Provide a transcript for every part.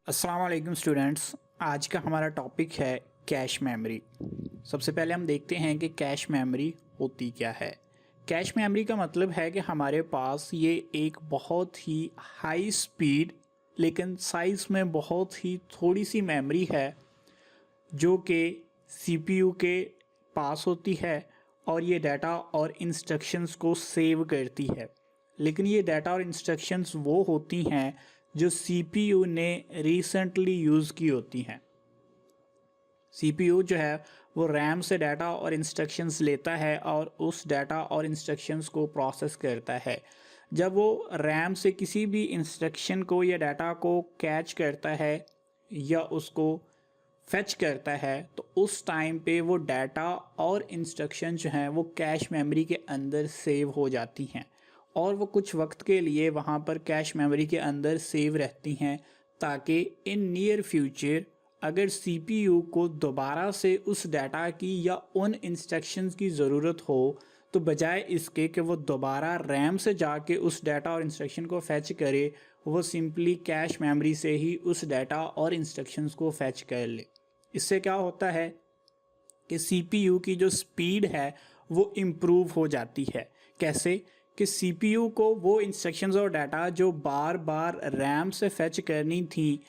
अस्सलाम वालेकुम स्टूडेंट्स, आज का हमारा टॉपिक है कैश मेमोरी। सबसे पहले हम देखते हैं कि कैश मेमोरी होती क्या है। कैश मेमोरी का मतलब है कि हमारे पास ये एक बहुत ही हाई स्पीड लेकिन साइज़ में बहुत ही थोड़ी सी मेमोरी है जो कि सीपीयू के पास होती है और ये डाटा और इंस्ट्रक्शंस को सेव करती है। लेकिन ये डाटा और इंस्ट्रक्शंस वो होती हैं जो सीपीयू ने रिसेंटली यूज़ की होती हैं। सीपीयू जो है वो रैम से डाटा और इंस्ट्रक्शंस लेता है और उस डाटा और इंस्ट्रक्शंस को प्रोसेस करता है। जब वो रैम से किसी भी इंस्ट्रक्शन को या डाटा को कैच करता है या उसको फेच करता है तो उस टाइम पे वो डाटा और इंस्ट्रक्शन जो हैं वो कैश मेमोरी के अंदर सेव हो जाती हैं और वो कुछ वक्त के लिए वहाँ पर कैश मेमोरी के अंदर सेव रहती हैं ताकि इन नियर फ्यूचर अगर सीपीयू को दोबारा से उस डाटा की या उन इंस्ट्रक्शंस की ज़रूरत हो तो बजाय इसके कि वो दोबारा रैम से जाके उस डाटा और इंस्ट्रक्शन को फैच करे, वो सिंपली कैश मेमोरी से ही उस डाटा और इंस्ट्रक्शंस को फैच कर ले। इससे क्या होता है कि सीपीयू की जो स्पीड है वो इम्प्रूव हो जाती है। कैसे कि सीपीयू को वो इंस्ट्रक्शंस और डाटा जो बार बार रैम से फैच करनी थी,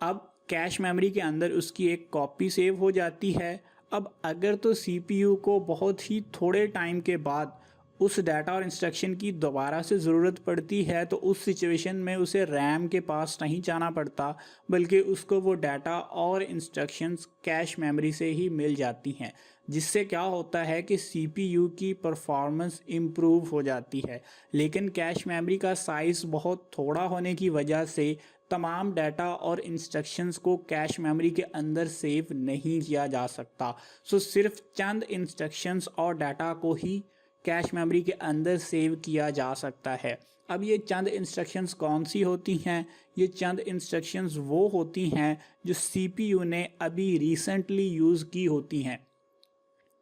अब कैश मेमोरी के अंदर उसकी एक कॉपी सेव हो जाती है। अब अगर तो सीपीयू को बहुत ही थोड़े टाइम के बाद उस डाटा और इंस्ट्रक्शन की दोबारा से ज़रूरत पड़ती है तो उस सिचुएशन में उसे रैम के पास नहीं जाना पड़ता, बल्कि उसको वो डाटा और इंस्ट्रक्शंस कैश मेमोरी से ही मिल जाती हैं, जिससे क्या होता है कि सीपीयू की परफॉर्मेंस इम्प्रूव हो जाती है। लेकिन कैश मेमोरी का साइज़ बहुत थोड़ा होने की वजह से तमाम डाटा और इंस्ट्रक्शंस को कैश मेमोरी के अंदर सेव नहीं किया जा सकता। सो सिर्फ चंद इंस्ट्रक्शंस और डाटा को ही कैश मेमोरी के अंदर सेव किया जा सकता है। अब ये चंद इंस्ट्रक्शंस कौन सी होती हैं? ये चंद इंस्ट्रक्शंस वो होती हैं जो सीपीयू ने अभी रिसेंटली यूज़ की होती हैं।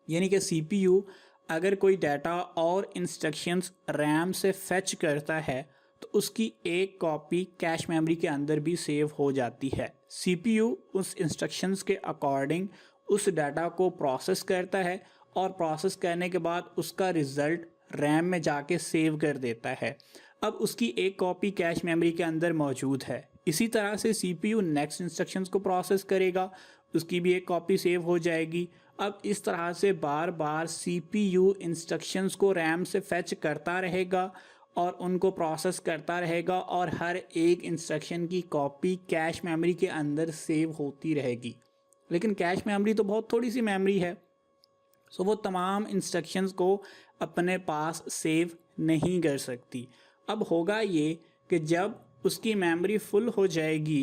यानी कि सीपीयू अगर कोई डाटा और इंस्ट्रक्शंस रैम से फेच करता है तो उसकी एक कॉपी कैश मेमोरी के अंदर भी सेव हो जाती है। सीपीयू उस इंस्ट्रक्शंस के अकॉर्डिंग उस डाटा को प्रोसेस करता है और प्रोसेस करने के बाद उसका रिज़ल्ट रैम में जाके सेव कर देता है। अब उसकी एक कॉपी कैश मेमोरी के अंदर मौजूद है। इसी तरह से सीपीयू नेक्स्ट इंस्ट्रक्शंस को प्रोसेस करेगा, उसकी भी एक कॉपी सेव हो जाएगी। अब इस तरह से बार बार सीपीयू इंस्ट्रक्शंस को रैम से फेच करता रहेगा और उनको प्रोसेस करता रहेगा और हर एक इंस्ट्रक्शन की कॉपी कैश मेमोरी के अंदर सेव होती रहेगी। लेकिन कैश मेमोरी तो बहुत थोड़ी सी मेमोरी है, सो वो तमाम इंस्ट्रक्शंस को अपने पास सेव नहीं कर सकती। अब होगा ये कि जब उसकी मेमोरी फुल हो जाएगी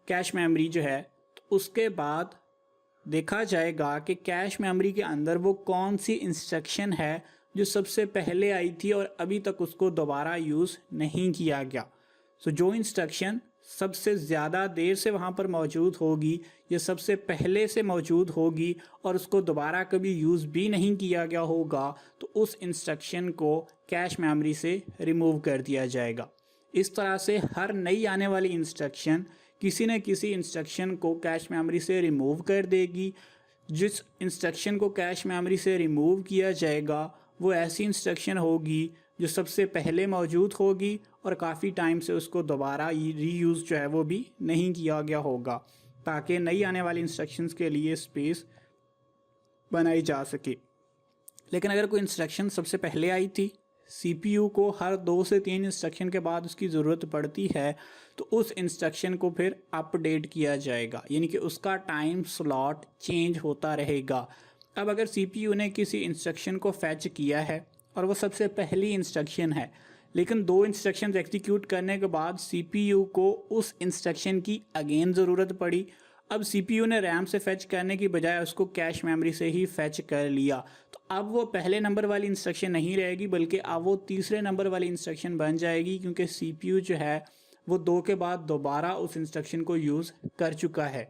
कैश मेमोरी जो है, तो उसके बाद देखा जाएगा कि कैश मेमोरी के अंदर वो कौन सी इंस्ट्रक्शन है जो सबसे पहले आई थी और अभी तक उसको दोबारा यूज़ नहीं किया गया। सो जो इंस्ट्रक्शन सबसे ज़्यादा देर से वहाँ पर मौजूद होगी या सबसे पहले से मौजूद होगी और उसको दोबारा कभी यूज़ भी नहीं किया गया होगा तो उस इंस्ट्रक्शन को कैश मेमोरी से रिमूव कर दिया जाएगा। इस तरह से हर नई आने वाली इंस्ट्रक्शन किसी न किसी इंस्ट्रक्शन को कैश मेमोरी से रिमूव कर देगी। जिस इंस्ट्रक्शन को कैश मेमोरी से रिमूव किया जाएगा वो ऐसी इंस्ट्रक्शन होगी जो सबसे पहले मौजूद होगी और काफ़ी टाइम से उसको दोबारा रीयूज़ जो है वो भी नहीं किया गया होगा, ताकि नई आने वाली इंस्ट्रक्शंस के लिए स्पेस बनाई जा सके। लेकिन अगर कोई इंस्ट्रक्शन सबसे पहले आई थी, सीपीयू को हर 2 से 3 इंस्ट्रक्शन के बाद उसकी ज़रूरत पड़ती है तो उस इंस्ट्रक्शन को फिर अपडेट किया जाएगा, यानी कि उसका टाइम स्लॉट चेंज होता रहेगा। अब अगर सीपीयू ने किसी इंस्ट्रक्शन को फैच किया है और वो सबसे पहली इंस्ट्रक्शन है, लेकिन 2 इंस्ट्रक्शंस एग्जीक्यूट करने के बाद सीपीयू को उस इंस्ट्रक्शन की अगेन ज़रूरत पड़ी। अब सीपीयू ने रैम से फैच करने की बजाय उसको कैश मेमोरी से ही फैच कर लिया, तो अब वो पहले नंबर वाली इंस्ट्रक्शन नहीं रहेगी बल्कि अब वो तीसरे नंबर वाली इंस्ट्रक्शन बन जाएगी, क्योंकि सीपीयू जो है वो 2 के बाद दोबारा उस इंस्ट्रक्शन को यूज़ कर चुका है।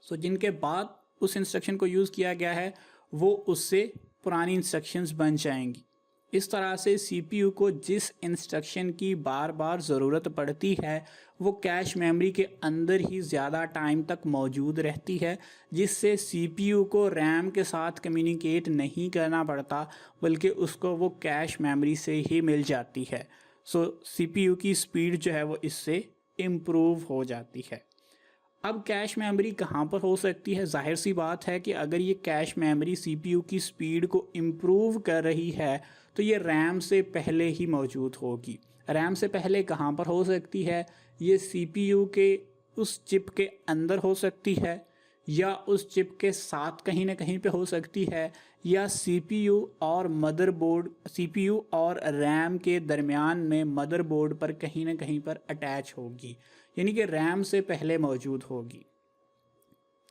सो जिनके बाद उस इंस्ट्रक्शन को यूज़ किया गया है वो उससे पुरानी इंस्ट्रक्शंस बन जाएंगी। इस तरह से सीपीयू को जिस इंस्ट्रक्शन की बार बार ज़रूरत पड़ती है वो कैश मेमोरी के अंदर ही ज़्यादा टाइम तक मौजूद रहती है, जिससे सीपीयू को रैम के साथ कम्युनिकेट नहीं करना पड़ता, बल्कि उसको वो कैश मेमोरी से ही मिल जाती है। सो सीपीयू की स्पीड जो है वो इससे इम्प्रूव हो जाती है। अब कैश मेमोरी कहाँ पर हो सकती है? जाहिर सी बात है कि अगर ये कैश मेमोरी सीपीयू की स्पीड को इम्प्रूव कर रही है तो ये रैम से पहले ही मौजूद होगी। रैम से पहले कहाँ पर हो सकती है? ये सीपीयू के उस चिप के अंदर हो सकती है, या उस चिप के साथ कहीं ना कहीं पे हो सकती है, या सीपीयू और मदरबोर्ड, सीपीयू और रैम के दरमियान में मदरबोर्ड पर कहीं ना कहीं पर अटैच होगी, यानी कि रैम से पहले मौजूद होगी।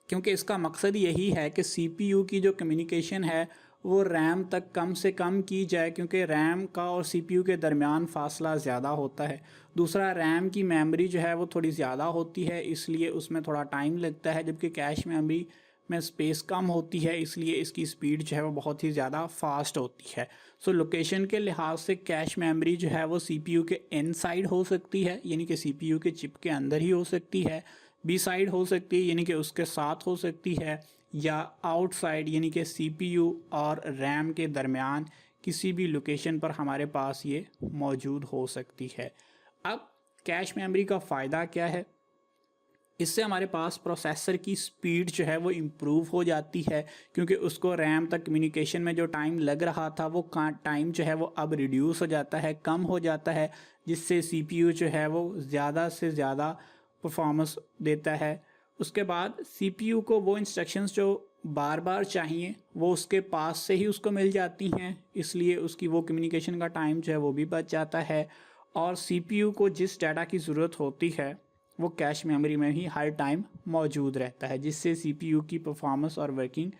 क्योंकि इसका मकसद यही है कि सीपीयू की जो कम्युनिकेशन है वो रैम तक कम से कम की जाए, क्योंकि रैम का और सीपीयू के दरमियान फासला ज़्यादा होता है। दूसरा, रैम की मेमोरी जो है वो थोड़ी ज़्यादा होती है, इसलिए उसमें थोड़ा टाइम लगता है, जबकि कैश मेमोरी में स्पेस कम होती है, इसलिए इसकी स्पीड जो है वो बहुत ही ज़्यादा फास्ट होती है। सो लोकेशन के लिहाज से कैश मेमोरी जो है वो सीपीयू के इनसाइड हो सकती है, यानी कि सीपीयू के चिप के अंदर ही हो सकती है। बी साइड हो सकती है, यानी कि उसके साथ हो सकती है, या आउटसाइड, यानी कि सीपीयू और रैम के दरमियान किसी भी लोकेशन पर हमारे पास ये मौजूद हो सकती है। अब कैश मेमोरी का फ़ायदा क्या है? इससे हमारे पास प्रोसेसर की स्पीड जो है वो इम्प्रूव हो जाती है, क्योंकि उसको रैम तक कम्युनिकेशन में जो टाइम लग रहा था वो टाइम जो है वो अब रिड्यूस हो जाता है, कम हो जाता है, जिससे सीपीयू जो है वो ज़्यादा से ज़्यादा परफॉर्मेंस देता है। उसके बाद सीपीयू को वो इंस्ट्रक्शंस जो बार बार चाहिए वो उसके पास से ही उसको मिल जाती हैं, इसलिए उसकी वो कम्युनिकेशन का टाइम जो है वो भी बच जाता है। और सीपीयू को जिस डाटा की ज़रूरत होती है वो कैश मेमोरी में ही हर टाइम मौजूद रहता है, जिससे सीपीयू की परफॉर्मेंस और वर्किंग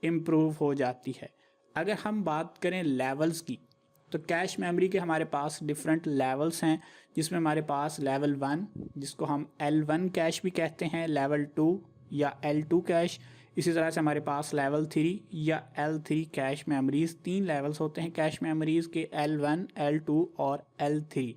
इम्प्रूव हो जाती है। अगर हम बात करें लेवल्स की, तो कैश मेमोरी के हमारे पास डिफरेंट लेवल्स हैं, जिसमें हमारे पास लेवल 1 जिसको हम L1 कैश भी कहते हैं, लेवल 2 या L2 कैश, इसी तरह से हमारे पास लेवल 3 या L3 कैश मेमोरीज़। 3 लेवल्स होते हैं कैश मेमोरीज़ के, L1, L2 और L3।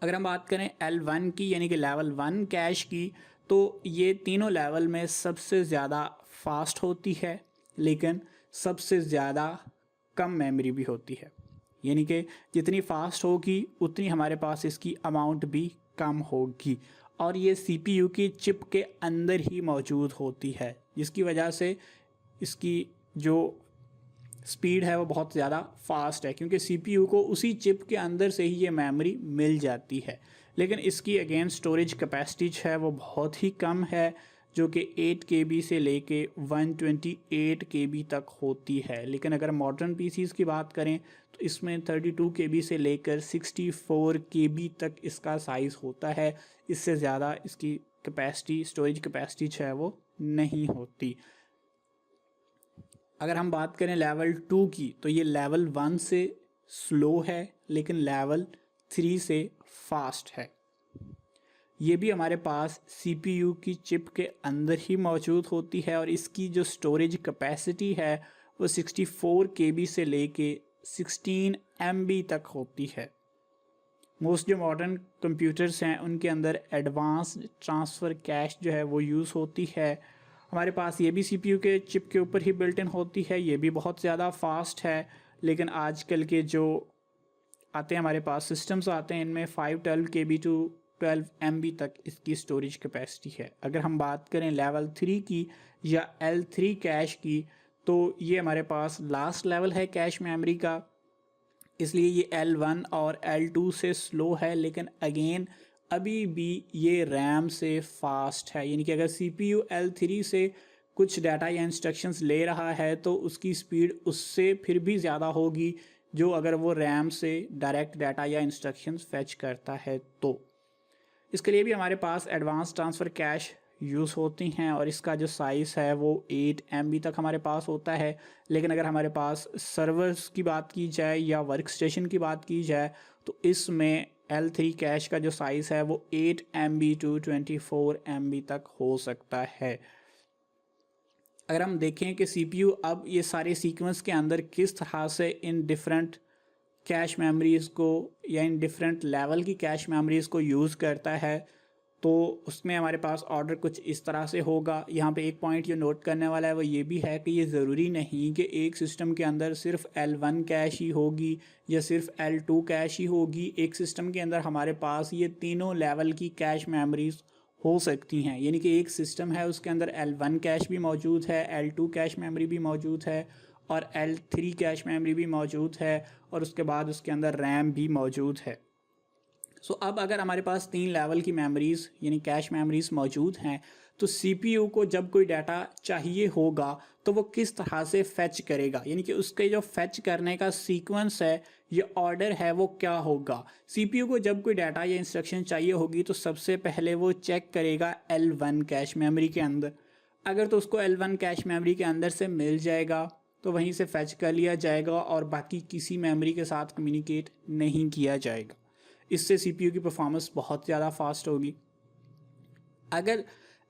अगर हम बात करें L1 की, यानी कि लेवल 1 कैश की, तो ये तीनों लेवल में सबसे ज़्यादा फास्ट होती है, लेकिन सबसे ज़्यादा कम मेमोरी भी होती है, यानी कि जितनी फास्ट होगी उतनी हमारे पास इसकी अमाउंट भी कम होगी। और ये सीपीयू की चिप के अंदर ही मौजूद होती है, जिसकी वजह से इसकी जो स्पीड है वो बहुत ज़्यादा फास्ट है, क्योंकि सीपीयू को उसी चिप के अंदर से ही ये मेमोरी मिल जाती है। लेकिन इसकी अगेन स्टोरेज कैपेसिटी है वो बहुत ही कम है, जो कि 8 KB से लेके 128 KB तक होती है। लेकिन अगर मॉडर्न पीसीज़ की बात करें तो इसमें 32 KB से लेकर 64 KB तक इसका साइज़ होता है। इससे ज़्यादा इसकी कैपेसिटी, स्टोरेज कैपेसिटी जो है वो नहीं होती। अगर हम बात करें लेवल 2 की, तो ये लेवल 1 से स्लो है, लेकिन लेवल 3 से फास्ट है। ये भी हमारे पास सीपीयू की चिप के अंदर ही मौजूद होती है, और इसकी जो स्टोरेज कैपेसिटी है वो 64 KB से लेके 16 MB तक होती है। मोस्ट जो मॉडर्न कंप्यूटर्स हैं उनके अंदर एडवांस ट्रांसफ़र कैश जो है वो यूज़ होती है। हमारे पास ये भी सीपीयू के चिप के ऊपर ही बिल्ट इन होती है, ये भी बहुत ज़्यादा फास्ट है। लेकिन आजकल के जो आते हैं हमारे पास सिस्टम्स आते हैं, इनमें 512 KB टू 12 MB तक इसकी स्टोरेज कैपेसिटी है। अगर हम बात करें लेवल 3 की या L3 कैश की, तो ये हमारे पास लास्ट लेवल है कैश मेमोरी का, इसलिए ये L1 और L2 से स्लो है, लेकिन अगेन अभी भी ये रैम से फास्ट है। यानी कि अगर CPU L3 से कुछ डाटा या इंस्ट्रक्शंस ले रहा है तो उसकी स्पीड उससे फिर भी ज़्यादा होगी, जो अगर वो रैम से डायरेक्ट डाटा या इंस्ट्रक्शंस फेच करता है तो। इसके लिए भी हमारे पास एडवांस ट्रांसफ़र कैश यूज़ होती हैं, और इसका जो साइज़ है वो 8 MB तक हमारे पास होता है। लेकिन अगर हमारे पास सर्वर्स की बात की जाए या वर्क स्टेशन की बात की जाए तो इसमें L3 कैश का जो साइज़ है वो 8 MB टू 24 MB तक हो सकता है। अगर हम देखें कि CPU अब ये सारे सीक्वेंस के अंदर किस तरह से इन डिफरेंट कैश मेमोरीज़ को या इन डिफरेंट लेवल की कैश मेमोरीज़ को यूज़ करता है, तो उसमें हमारे पास ऑर्डर कुछ इस तरह से होगा। यहाँ पे एक पॉइंट ये नोट करने वाला है वो ये भी है कि ये ज़रूरी नहीं कि एक सिस्टम के अंदर सिर्फ L1 कैश ही होगी या सिर्फ L2 कैश ही होगी। एक सिस्टम के अंदर हमारे पास ये तीनों लेवल की कैश मेमोरीज़ हो सकती हैं। यानी कि एक सिस्टम है उसके अंदर L1 कैश भी मौजूद है, L2 कैश मेमोरी भी मौजूद है और L3 कैश मेमोरी भी मौजूद है और उसके बाद उसके अंदर रैम भी मौजूद है। सो अब अगर हमारे पास 3 लेवल की मेमोरीज़ यानी कैश मेमोरीज़ मौजूद हैं, तो CPU को जब कोई डाटा चाहिए होगा तो वो किस तरह से फेच करेगा, यानी कि उसके जो फेच करने का सीक्वेंस है, ये ऑर्डर है, वो क्या होगा। CPU को जब कोई डाटा या इंस्ट्रक्शन चाहिए होगी तो सबसे पहले वो चेक करेगा L1 कैश मेमोरी के अंदर। अगर तो उसको L1 कैश मेमोरी के अंदर से मिल जाएगा तो वहीं से फेच कर लिया जाएगा और बाकी किसी मेमोरी के साथ कम्युनिकेट नहीं किया जाएगा। इससे CPU की परफॉर्मेंस बहुत ज़्यादा फास्ट होगी। अगर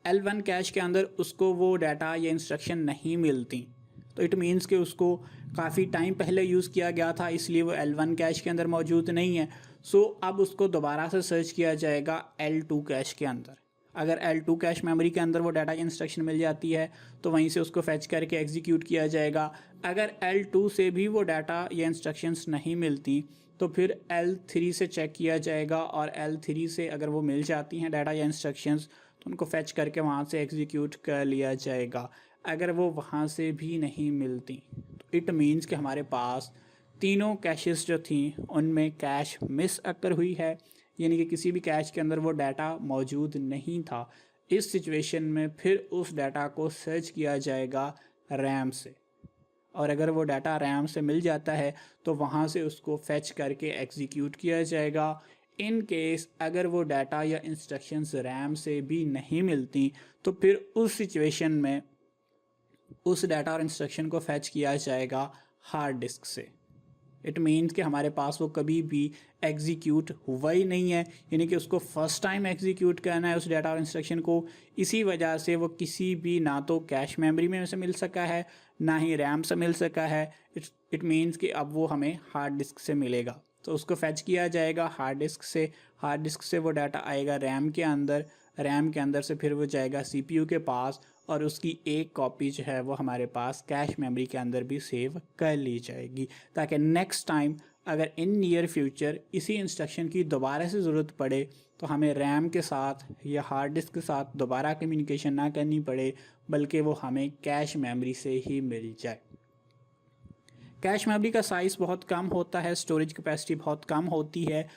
L1 कैश के अंदर उसको वो डाटा या इंस्ट्रक्शन नहीं मिलती तो इट मीन्स कि उसको काफ़ी टाइम पहले यूज़ किया गया था, इसलिए वो L1 कैश के अंदर मौजूद नहीं है। सो अब उसको दोबारा से सर्च किया जाएगा L2 कैश के अंदर। अगर L2 कैश मेमोरी के अंदर वो डाटा या इंस्ट्रक्शन मिल जाती है तो वहीं से उसको फेच करके एग्जीक्यूट किया जाएगा। अगर L2 से भी वो डाटा या इंस्ट्रक्शंस नहीं मिलती तो फिर L3 से चेक किया जाएगा और L3 से अगर वो मिल जाती हैं डाटा या इंस्ट्रक्शंस तो उनको फेच करके वहाँ से एग्जीक्यूट कर लिया जाएगा। अगर वो वहाँ से भी नहीं मिलती तो इट मीन्स कि हमारे पास तीनों कैशेस जो थी उनमें कैश मिस अकर हुई है, यानी कि किसी भी कैश के अंदर वो डाटा मौजूद नहीं था। इस सिचुएशन में फिर उस डाटा को सर्च किया जाएगा रैम से, और अगर वो डाटा रैम से मिल जाता है तो वहाँ से उसको फेच करके एग्जीक्यूट किया जाएगा। इन केस अगर वो डाटा या इंस्ट्रक्शंस रैम से भी नहीं मिलती तो फिर उस सिचुएशन में उस डाटा और इंस्ट्रक्शन को फेच किया जाएगा हार्ड डिस्क से। इट मीन्स कि हमारे पास वो कभी भी एग्जीक्यूट हुआ ही नहीं है, यानी कि उसको फर्स्ट टाइम एग्जीक्यूट करना है उस डाटा और इंस्ट्रक्शन को। इसी वजह से वो किसी भी ना तो कैश मेमोरी में से मिल सका है ना ही रैम से मिल सका है। इट मीन्स कि अब वो हमें हार्ड डिस्क से मिलेगा, तो उसको फेच किया जाएगा हार्ड डिस्क से। हार्ड डिस्क से वो डाटा आएगा रैम के अंदर, रैम के अंदर से फिर वो जाएगा CPU के पास और उसकी एक कॉपी जो है वो हमारे पास कैश मेमोरी के अंदर भी सेव कर ली जाएगी, ताकि नेक्स्ट टाइम अगर इन नियर फ्यूचर इसी इंस्ट्रक्शन की दोबारा से ज़रूरत पड़े तो हमें रैम के साथ या हार्ड डिस्क के साथ दोबारा कम्युनिकेशन ना करनी पड़े, बल्कि वो हमें कैश मेमोरी से ही मिल जाए। कैश मेमोरी का साइज़ बहुत कम होता है, स्टोरेज कैपेसिटी बहुत कम होती है,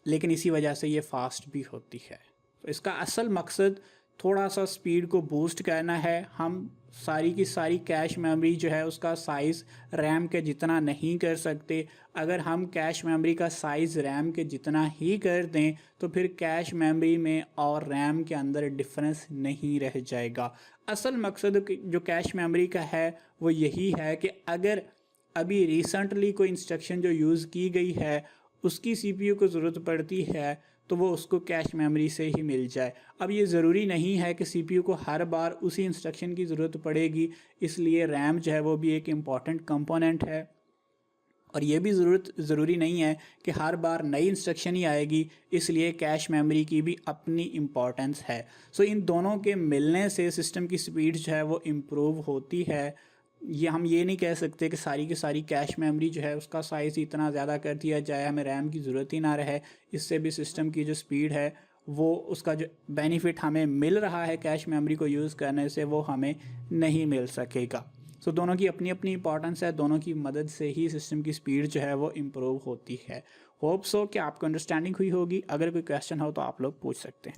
लेकिन इसी वजह से ये फास्ट भी होती है। तो इसका असल मकसद थोड़ा सा स्पीड को बूस्ट करना है। हम सारी की सारी कैश मेमोरी जो है उसका साइज़ रैम के जितना नहीं कर सकते। अगर हम कैश मेमोरी का साइज़ रैम के जितना ही कर दें तो फिर कैश मेमोरी में और रैम के अंदर डिफरेंस नहीं रह जाएगा। असल मकसद जो कैश मेमोरी का है वो यही है कि अगर अभी रिसेंटली कोई इंस्ट्रक्शन जो यूज़ की गई है उसकी CPU को ज़रूरत पड़ती है तो वो उसको कैश मेमोरी से ही मिल जाए। अब ये ज़रूरी नहीं है कि CPU को हर बार उसी इंस्ट्रक्शन की ज़रूरत पड़ेगी, इसलिए रैम जो है वो भी एक इम्पॉर्टेंट कंपोनेंट है। और ये भी ज़रूरी नहीं है कि हर बार नई इंस्ट्रक्शन ही आएगी, इसलिए कैश मेमोरी की भी अपनी इम्पॉर्टेंस है। सो इन दोनों के मिलने से सिस्टम की स्पीड जो है वो इम्प्रूव होती है। हम ये नहीं कह सकते कि सारी की सारी कैश मेमोरी जो है उसका साइज़ इतना ज़्यादा कर दिया जाए हमें रैम की ज़रूरत ही ना रहे। इससे भी सिस्टम की जो स्पीड है वो उसका जो बेनिफिट हमें मिल रहा है कैश मेमोरी को यूज़ करने से वो हमें नहीं मिल सकेगा। सो दोनों की अपनी अपनी इंपॉर्टेंस है, दोनों की मदद से ही सिस्टम की स्पीड जो है वो इम्प्रूव होती है। होप सो कि आपको अंडरस्टैंडिंग हुई होगी। अगर कोई क्वेश्चन हो तो आप लोग पूछ सकते हैं।